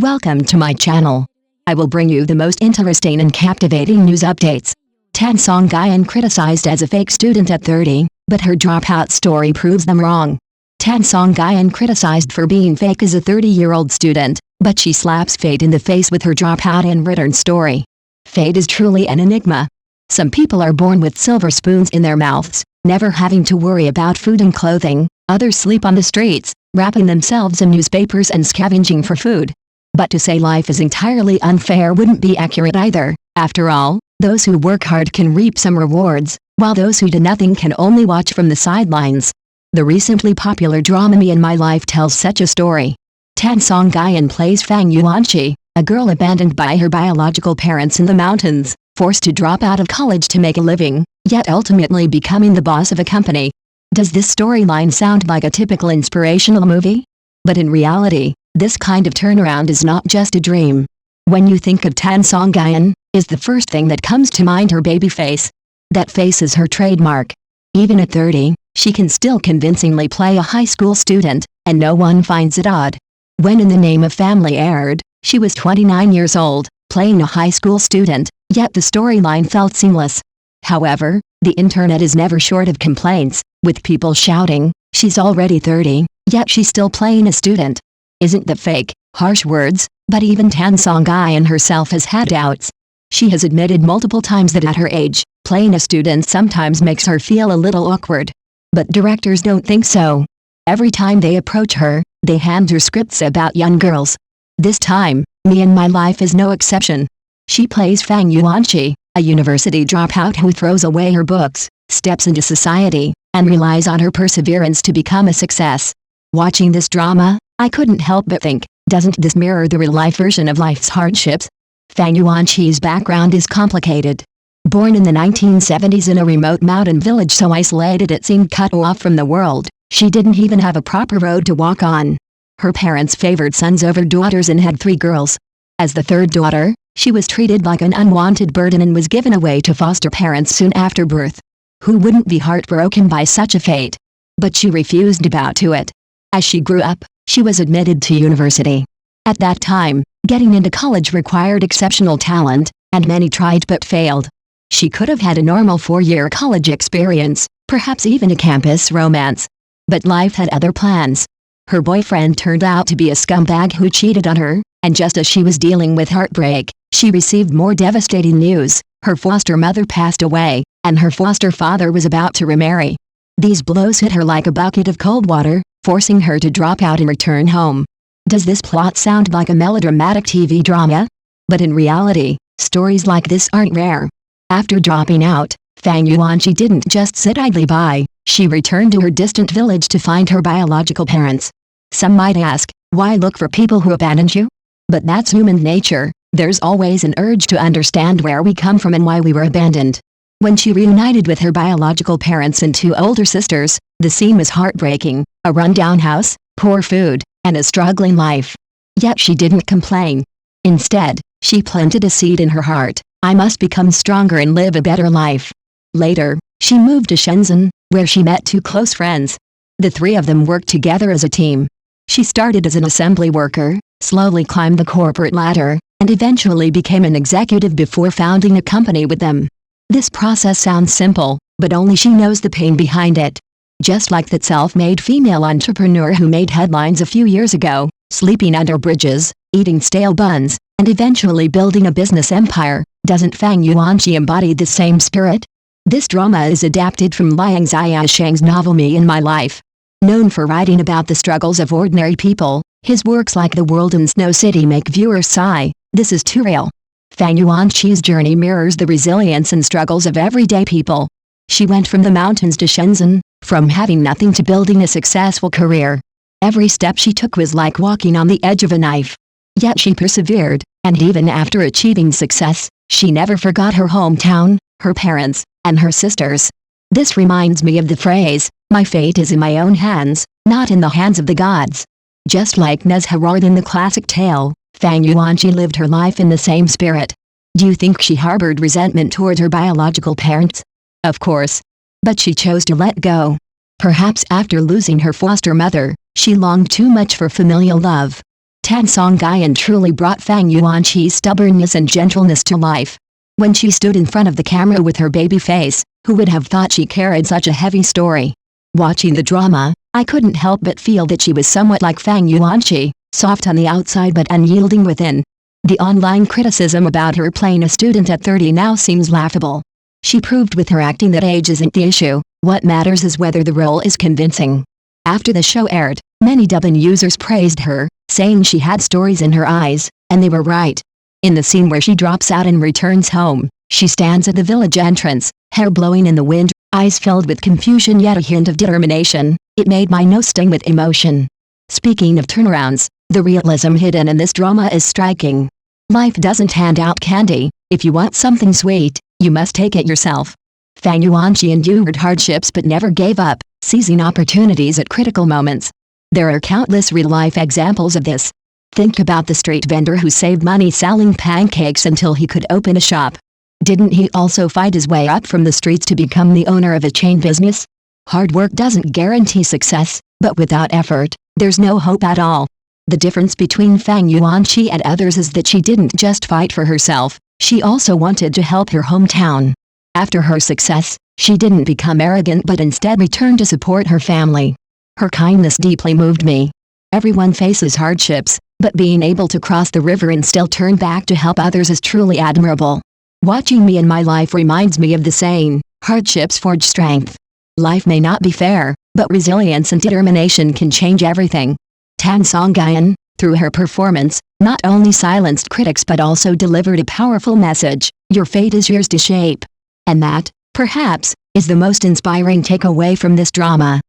Welcome to my channel. I will bring you the most interesting and captivating news updates. Songyun criticized as a fake student at 30, but her dropout story proves them wrong. Songyun criticized for being fake as a 30-year-old student, but she slaps fate in the face with her dropout and return story. Fate is truly an enigma. Some people are born with silver spoons in their mouths, never having to worry about food and clothing. Others sleep on the streets, wrapping themselves in newspapers and scavenging for food. But to say life is entirely unfair wouldn't be accurate either. After all, those who work hard can reap some rewards, while those who do nothing can only watch from the sidelines. The recently popular drama Me and My Life tells such a story. Songyun plays Fang Yanii, a girl abandoned by her biological parents in the mountains, forced to drop out of college to make a living, yet ultimately becoming the boss of a company. Does this storyline sound like a typical inspirational movie? But in reality, this kind of turnaround is not just a dream. When you think of Songyun, is the first thing that comes to mind her baby face. That face is her trademark. Even at 30, she can still convincingly play a high school student, and no one finds it odd. When In the Name of Family aired, she was 29 years old, playing a high school student, yet the storyline felt seamless. However, the internet is never short of complaints, with people shouting, "She's already 30, yet she's still playing a student." Isn't that fake? Harsh words, but even Songyun herself has had doubts. She has admitted multiple times that at her age, playing a student sometimes makes her feel a little awkward. But directors don't think so. Every time they approach her, they hand her scripts about young girls. This time, Me and My Life is no exception. She plays Fang Yanii, a university dropout who throws away her books, steps into society, and relies on her perseverance to become a success. Watching this drama, I couldn't help but think, doesn't this mirror the real-life version of life's hardships? Fang Yanie's background is complicated. Born in the 1970s in a remote mountain village so isolated it seemed cut off from the world, she didn't even have a proper road to walk on. Her parents favored sons over daughters and had 3 girls. As the third daughter, she was treated like an unwanted burden and was given away to foster parents soon after birth. Who wouldn't be heartbroken by such a fate? But she refused to bow to it. As she grew up, she was admitted to university. At that time, getting into college required exceptional talent, and many tried but failed. She could have had a normal 4-year college experience, perhaps even a campus romance. But life had other plans. Her boyfriend turned out to be a scumbag who cheated on her, and just as she was dealing with heartbreak, she received more devastating news. Her foster mother passed away, and her foster father was about to remarry. These blows hit her like a bucket of cold water, forcing her to drop out and return home. Does this plot sound like a melodramatic TV drama? But in reality, stories like this aren't rare. After dropping out, Fang Yanii didn't just sit idly by, she returned to her distant village to find her biological parents. Some might ask, why look for people who abandoned you? But that's human nature. There's always an urge to understand where we come from and why we were abandoned. When she reunited with her biological parents and 2 older sisters, the scene was heartbreaking. A rundown house, poor food, and a struggling life. Yet she didn't complain. Instead, she planted a seed in her heart. I must become stronger and live a better life. Later, she moved to Shenzhen, where she met 2 close friends. The 3 of them worked together as a team. She started as an assembly worker, slowly climbed the corporate ladder, and eventually became an executive before founding a company with them. This process sounds simple, but only she knows the pain behind it. Just like that self-made female entrepreneur who made headlines a few years ago, sleeping under bridges, eating stale buns, and eventually building a business empire, doesn't Fang Yanii embody the same spirit? This drama is adapted from Liang Xiaosheng's novel Me and My Life. Known for writing about the struggles of ordinary people, his works like The World and Snow City make viewers sigh, this is too real. Fang Yanie's journey mirrors the resilience and struggles of everyday people. She went from the mountains to Shenzhen, from having nothing to building a successful career. Every step she took was like walking on the edge of a knife. Yet she persevered, and even after achieving success, she never forgot her hometown, her parents, and her sisters. This reminds me of the phrase, "My fate is in my own hands, not in the hands of the gods." Just like Nezharod in the classic tale, Fang Yanii lived her life in the same spirit. Do you think she harbored resentment toward her biological parents? Of course. But she chose to let go. Perhaps after losing her foster mother, she longed too much for familial love. Tan Songyun truly brought Fang Yani's stubbornness and gentleness to life. When she stood in front of the camera with her baby face, who would have thought she carried such a heavy story? Watching the drama, I couldn't help but feel that she was somewhat like Fang Yanii, soft on the outside but unyielding within. The online criticism about her playing a student at 30 now seems laughable. She proved with her acting that age isn't the issue, what matters is whether the role is convincing. After the show aired, many Douban users praised her, saying she had stories in her eyes, and they were right. In the scene where she drops out and returns home, she stands at the village entrance, hair blowing in the wind, eyes filled with confusion yet a hint of determination. It made my nose sting with emotion. Speaking of turnarounds, the realism hidden in this drama is striking. Life doesn't hand out candy. If you want something sweet, you must take it yourself. Fang Yanii endured hardships but never gave up, seizing opportunities at critical moments. There are countless real-life examples of this. Think about the street vendor who saved money selling pancakes until he could open a shop. Didn't he also fight his way up from the streets to become the owner of a chain business? Hard work doesn't guarantee success, but without effort, there's no hope at all. The difference between Fang Yanii and others is that she didn't just fight for herself, she also wanted to help her hometown. After her success, she didn't become arrogant but instead returned to support her family. Her kindness deeply moved me. Everyone faces hardships, but being able to cross the river and still turn back to help others is truly admirable. Watching me in my life reminds me of the saying, hardships forge strength. Life may not be fair, but resilience and determination can change everything. Tan Songyun, through her performance, not only silenced critics but also delivered a powerful message, your fate is yours to shape. And that, perhaps, is the most inspiring takeaway from this drama.